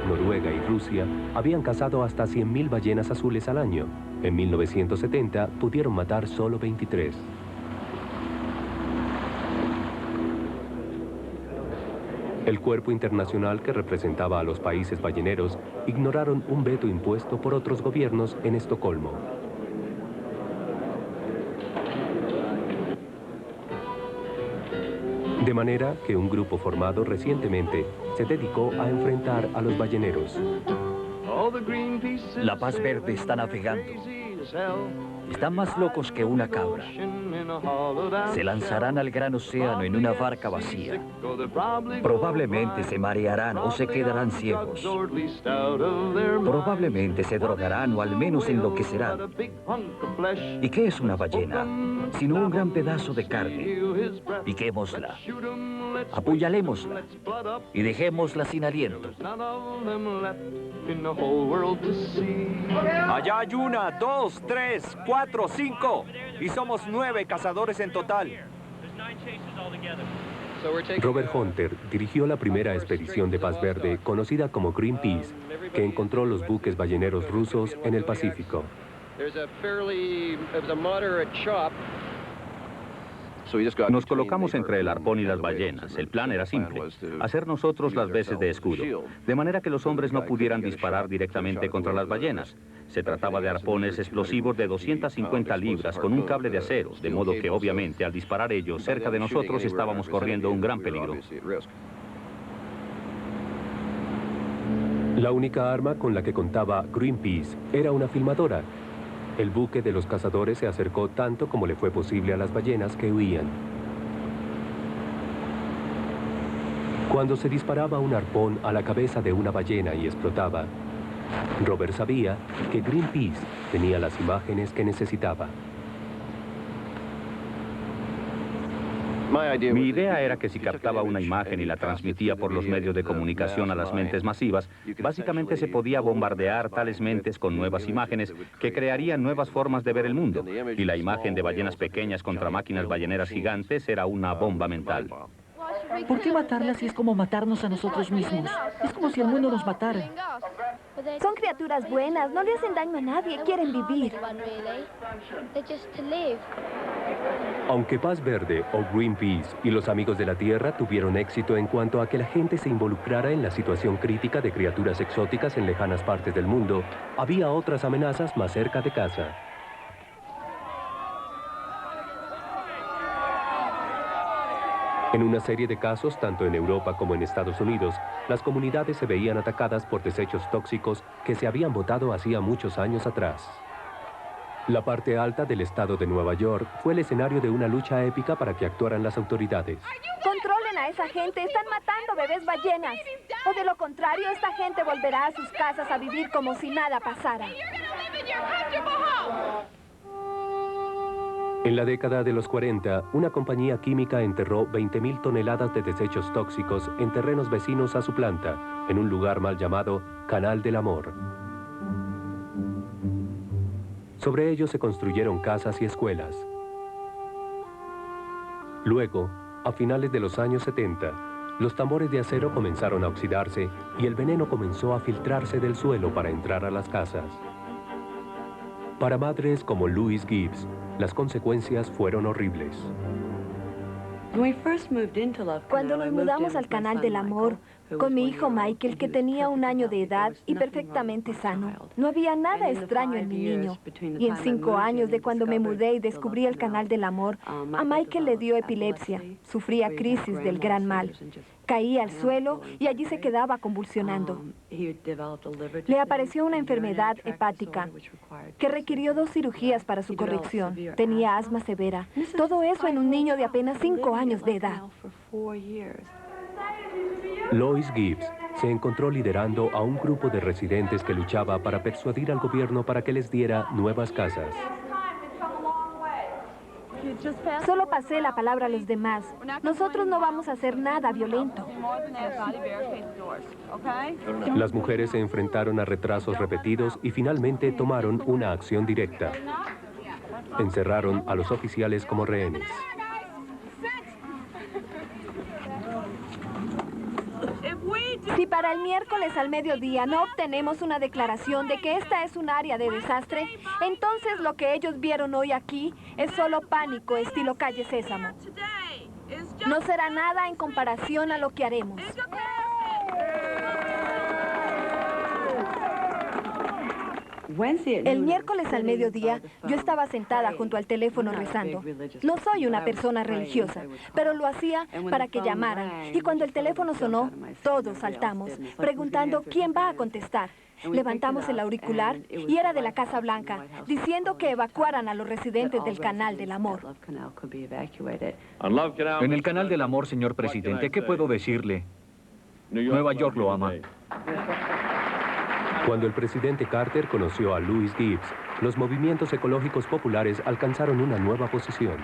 Noruega y Rusia habían cazado hasta 100.000 ballenas azules al año. En 1970 pudieron matar solo 23. El cuerpo internacional que representaba a los países balleneros ignoraron un veto impuesto por otros gobiernos en Estocolmo. De manera que un grupo formado recientemente se dedicó a enfrentar a los balleneros. La Paz Verde está navegando. Están más locos que una cabra. Se lanzarán al gran océano en una barca vacía. Probablemente se marearán o se quedarán ciegos. Probablemente se drogarán o al menos enloquecerán. ¿Y qué es una ballena? Sino un gran pedazo de carne. Piquémosla, apuñalémosla y dejémosla sin aliento. Allá hay 1, 2, 3, 4, 5 y somos 9 cazadores en total. Robert Hunter dirigió la primera expedición de Paz Verde, conocida como Greenpeace, que encontró los buques balleneros rusos en el Pacífico. Nos colocamos entre el arpón y las ballenas. El plan era simple, hacer nosotros las veces de escudo, de manera que los hombres no pudieran disparar directamente contra las ballenas. Se trataba de arpones explosivos de 250 libras con un cable de acero, de modo que obviamente al disparar ellos cerca de nosotros estábamos corriendo un gran peligro. La única arma con la que contaba Greenpeace era una filmadora. El buque de los cazadores se acercó tanto como le fue posible a las ballenas que huían. Cuando se disparaba un arpón a la cabeza de una ballena y explotaba, Robert sabía que Greenpeace tenía las imágenes que necesitaba. Mi idea era que si captaba una imagen y la transmitía por los medios de comunicación a las mentes masivas, básicamente se podía bombardear tales mentes con nuevas imágenes que crearían nuevas formas de ver el mundo. Y la imagen de ballenas pequeñas contra máquinas balleneras gigantes era una bomba mental. ¿Por qué matarlas si es como matarnos a nosotros mismos? Es como si el mundo nos matara. Son criaturas buenas, no le hacen daño a nadie, quieren vivir. Aunque Paz Verde o Greenpeace y los Amigos de la Tierra tuvieron éxito en cuanto a que la gente se involucrara en la situación crítica de criaturas exóticas en lejanas partes del mundo, había otras amenazas más cerca de casa. En una serie de casos, tanto en Europa como en Estados Unidos, las comunidades se veían atacadas por desechos tóxicos que se habían botado hacía muchos años atrás. La parte alta del estado de Nueva York fue el escenario de una lucha épica para que actuaran las autoridades. Controlen a esa gente, están matando bebés ballenas. O de lo contrario, esta gente volverá a sus casas a vivir como si nada pasara. En la década de los 40, una compañía química enterró 20.000 toneladas de desechos tóxicos en terrenos vecinos a su planta, en un lugar mal llamado Canal del Amor. Sobre ellos se construyeron casas y escuelas. Luego, a finales de los años 70, los tambores de acero comenzaron a oxidarse y el veneno comenzó a filtrarse del suelo para entrar a las casas. Para madres como Louise Gibbs, las consecuencias fueron horribles. Cuando nos mudamos al Canal del Amor, con mi hijo Michael, que tenía 1 año de edad y perfectamente sano, no había nada extraño en mi niño. Y en 5 años de cuando me mudé y descubrí el Canal del Amor, a Michael le dio epilepsia, sufría crisis del gran mal. Caía al suelo y allí se quedaba convulsionando. Le apareció una enfermedad hepática que requirió 2 cirugías para su corrección. Tenía asma severa. Todo eso en un niño de apenas 5 años de edad. Lois Gibbs se encontró liderando a un grupo de residentes que luchaba para persuadir al gobierno para que les diera nuevas casas. Solo pasé la palabra a los demás. Nosotros no vamos a hacer nada violento. Las mujeres se enfrentaron a retrasos repetidos y finalmente tomaron una acción directa. Encerraron a los oficiales como rehenes. Si para para el miércoles al mediodía no obtenemos una declaración de que esta es un área de desastre, entonces lo que ellos vieron hoy aquí es solo pánico estilo Calle Sésamo. No será nada en comparación a lo que haremos. El miércoles al mediodía, yo estaba sentada junto al teléfono rezando. No soy una persona religiosa, pero lo hacía para que llamaran. Y cuando el teléfono sonó, todos saltamos, preguntando quién va a contestar. Levantamos el auricular y era de la Casa Blanca, diciendo que evacuaran a los residentes del Canal del Amor. En el Canal del Amor, señor presidente, ¿qué puedo decirle? Nueva York lo ama. Cuando el presidente Carter conoció a Louis Gibbs, los movimientos ecológicos populares alcanzaron una nueva posición.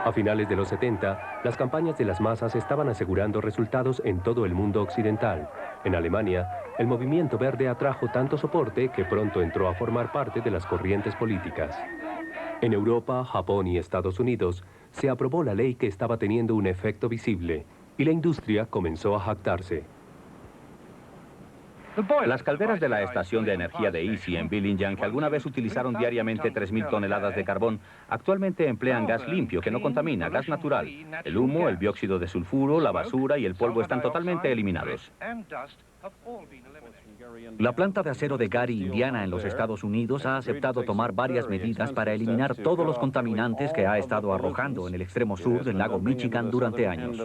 A finales de los 70, las campañas de las masas estaban asegurando resultados en todo el mundo occidental. En Alemania, el movimiento verde atrajo tanto soporte que pronto entró a formar parte de las corrientes políticas. En Europa, Japón y Estados Unidos, se aprobó la ley que estaba teniendo un efecto visible, y la industria comenzó a jactarse. Las calderas de la estación de energía de Easy en Billingen, que alguna vez utilizaron diariamente 3.000 toneladas de carbón, actualmente emplean gas limpio que no contamina, gas natural. El humo, el dióxido de sulfuro, la basura y el polvo están totalmente eliminados. La planta de acero de Gary, Indiana, en los Estados Unidos, ha aceptado tomar varias medidas para eliminar todos los contaminantes que ha estado arrojando en el extremo sur del lago Michigan durante años.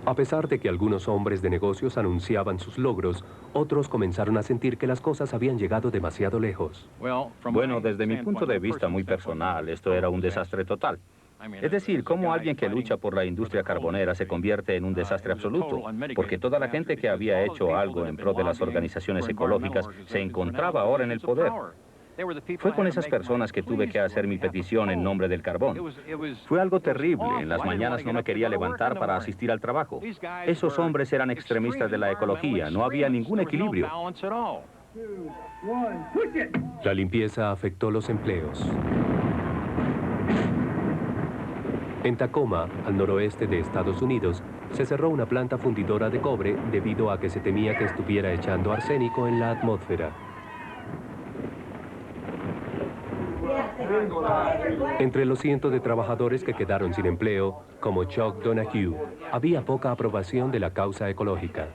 A pesar de que algunos hombres de negocios anunciaban sus logros, otros comenzaron a sentir que las cosas habían llegado demasiado lejos. Bueno, desde mi punto de vista muy personal, esto era un desastre total. Es decir, cómo alguien que lucha por la industria carbonera se convierte en un desastre absoluto, porque toda la gente que había hecho algo en pro de las organizaciones ecológicas se encontraba ahora en el poder. Fue con esas personas que tuve que hacer mi petición en nombre del carbón. Fue algo terrible. En las mañanas no me quería levantar para asistir al trabajo. Esos hombres eran extremistas de la ecología. No había ningún equilibrio. La limpieza afectó los empleos. En Tacoma, al noroeste de Estados Unidos, se cerró una planta fundidora de cobre debido a que se temía que estuviera echando arsénico en la atmósfera. Entre los cientos de trabajadores que quedaron sin empleo, como Chuck Donahue, había poca aprobación de la causa ecológica.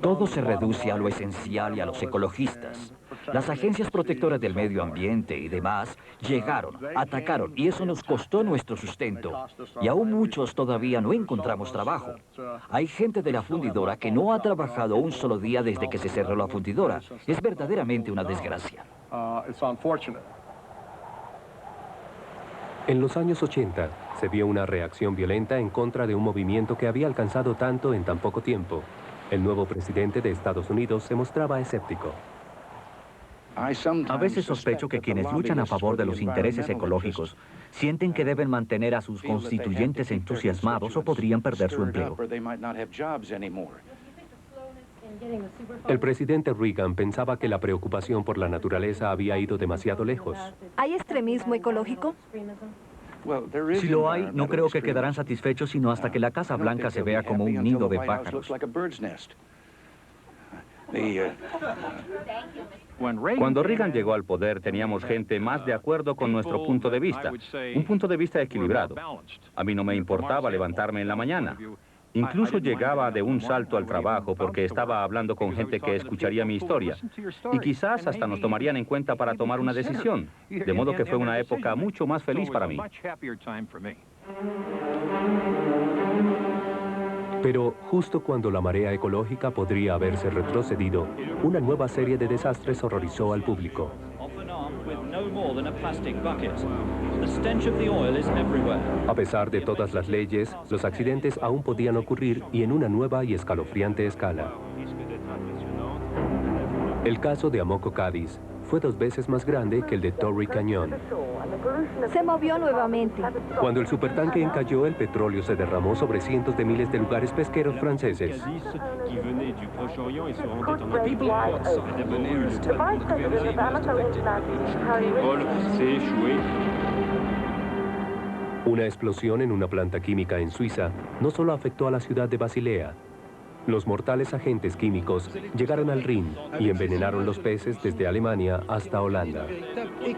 Todo se reduce a lo esencial y a los ecologistas. Las agencias protectoras del medio ambiente y demás llegaron, atacaron, y eso nos costó nuestro sustento. Y aún muchos todavía no encontramos trabajo. Hay gente de la fundidora que no ha trabajado un solo día desde que se cerró la fundidora. Es verdaderamente una desgracia. En los años 80, se vio una reacción violenta en contra de un movimiento que había alcanzado tanto en tan poco tiempo. El nuevo presidente de Estados Unidos se mostraba escéptico. A veces sospecho que quienes luchan a favor de los intereses ecológicos sienten que deben mantener a sus constituyentes entusiasmados o podrían perder su empleo. El presidente Reagan pensaba que la preocupación por la naturaleza había ido demasiado lejos. ¿Hay extremismo ecológico? Si lo hay, no creo que quedarán satisfechos sino hasta que la Casa Blanca se vea como un nido de pájaros. Cuando Reagan llegó al poder, teníamos gente más de acuerdo con nuestro punto de vista, un punto de vista equilibrado. A mí no me importaba levantarme en la mañana. Incluso llegaba de un salto al trabajo porque estaba hablando con gente que escucharía mi historia. Y quizás hasta nos tomarían en cuenta para tomar una decisión. De modo que fue una época mucho más feliz para mí. Pero justo cuando la marea ecológica podría haberse retrocedido, una nueva serie de desastres horrorizó al público. A pesar de todas las leyes, los accidentes aún podían ocurrir y en una nueva y escalofriante escala. El caso de Amoco Cadiz fue 2 veces más grande que el de Torrey Canyon. Se movió nuevamente. Cuando el supertanque encalló, el petróleo se derramó sobre cientos de miles de lugares pesqueros franceses. Una explosión en una planta química en Suiza no solo afectó a la ciudad de Basilea. Los mortales agentes químicos llegaron al Rin y envenenaron los peces desde Alemania hasta Holanda. Eh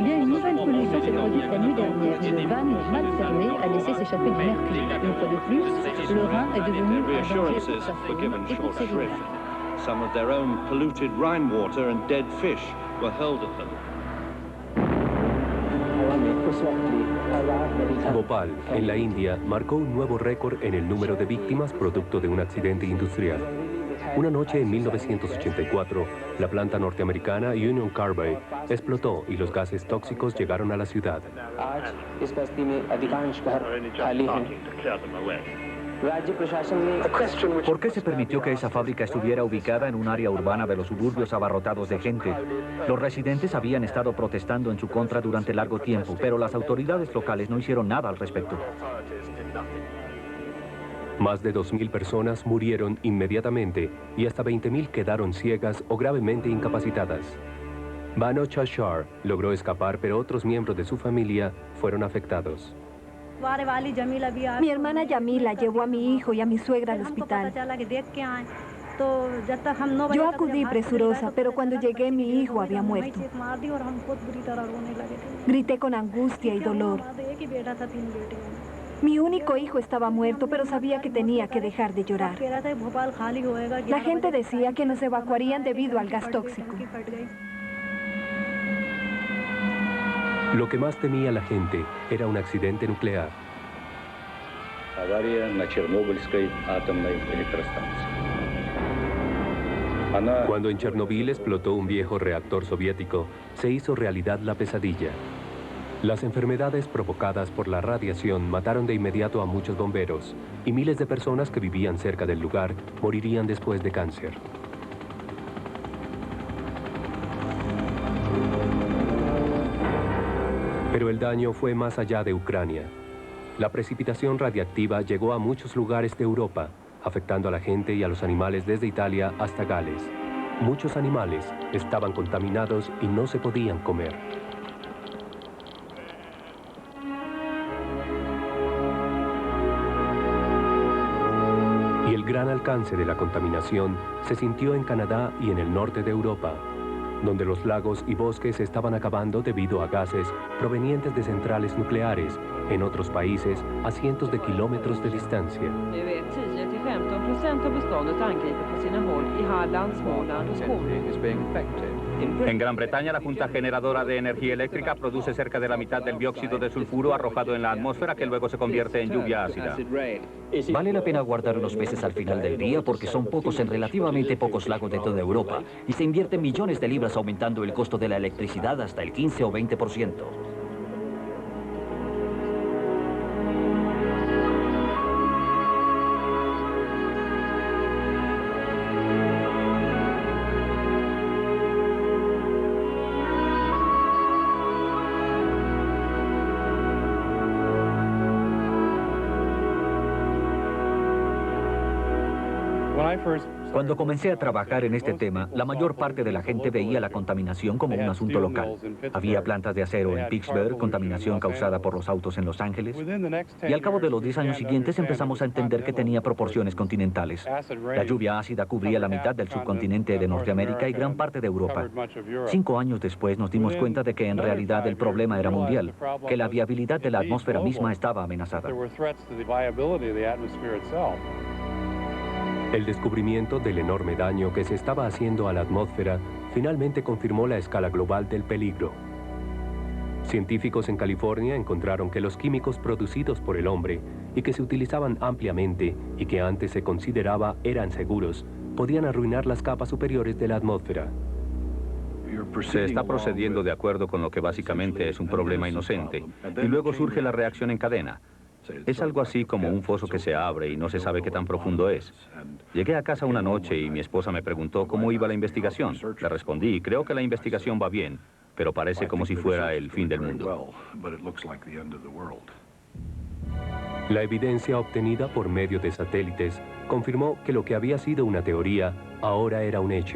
bien, une nouvelle pollution s'est produite la nuit dernière. Une vanne mal fermée a laissé s'échapper du mercure. Une fois de plus, le Rhin est devenu un danger pour sa faune et pour ses rivages. Some of their own polluted Rhine water and dead fish were hurled at them. Bhopal, en la India, marcó un nuevo récord en el número de víctimas producto de un accidente industrial. Una noche en 1984, la planta norteamericana Union Carbide explotó y los gases tóxicos llegaron a la ciudad. ¿Por qué se permitió que esa fábrica estuviera ubicada en un área urbana de los suburbios abarrotados de gente? Los residentes habían estado protestando en su contra durante largo tiempo, pero las autoridades locales no hicieron nada al respecto. Más de 2.000 personas murieron inmediatamente y hasta 20.000 quedaron ciegas o gravemente incapacitadas. Bano Chashar logró escapar, pero otros miembros de su familia fueron afectados. Mi hermana Yamila llevó a mi hijo y a mi suegra al hospital. Yo acudí presurosa, pero cuando llegué mi hijo había muerto. Grité con angustia y dolor. Mi único hijo estaba muerto, pero sabía que tenía que dejar de llorar. La gente decía que nos evacuarían debido al gas tóxico. Lo que más temía la gente era un accidente nuclear. Cuando en Chernobyl explotó un viejo reactor soviético, se hizo realidad la pesadilla. Las enfermedades provocadas por la radiación mataron de inmediato a muchos bomberos y miles de personas que vivían cerca del lugar morirían después de cáncer. Pero el daño fue más allá de Ucrania. La precipitación radiactiva llegó a muchos lugares de Europa, afectando a la gente y a los animales desde Italia hasta Gales. Muchos animales estaban contaminados y no se podían comer. Y el gran alcance de la contaminación se sintió en Canadá y en el norte de Europa, donde los lagos y bosques se estaban acabando debido a gases provenientes de centrales nucleares, en otros países a cientos de kilómetros de distancia. En Gran Bretaña, la Junta Generadora de Energía Eléctrica produce cerca de la mitad del dióxido de sulfuro arrojado en la atmósfera, que luego se convierte en lluvia ácida. Vale la pena guardar unos peces al final del día porque son pocos en relativamente pocos lagos de toda Europa y se invierten millones de libras aumentando el costo de la electricidad hasta el 15 o 20%. Cuando comencé a trabajar en este tema, la mayor parte de la gente veía la contaminación como un asunto local. Había plantas de acero en Pittsburgh, contaminación causada por los autos en Los Ángeles. Y al cabo de los 10 años siguientes empezamos a entender que tenía proporciones continentales. La lluvia ácida cubría la mitad del subcontinente de Norteamérica y gran parte de Europa. 5 años después nos dimos cuenta de que en realidad el problema era mundial, que la viabilidad de la atmósfera misma estaba amenazada. El descubrimiento del enorme daño que se estaba haciendo a la atmósfera finalmente confirmó la escala global del peligro. Científicos en California encontraron que los químicos producidos por el hombre y que se utilizaban ampliamente y que antes se consideraba eran seguros, podían arruinar las capas superiores de la atmósfera. Se está procediendo de acuerdo con lo que básicamente es un problema inocente, y luego surge la reacción en cadena. Es algo así como un foso que se abre y no se sabe qué tan profundo es. Llegué a casa una noche y mi esposa me preguntó cómo iba la investigación. Le respondí, creo que la investigación va bien, pero parece como si fuera el fin del mundo. La evidencia obtenida por medio de satélites confirmó que lo que había sido una teoría ahora era un hecho.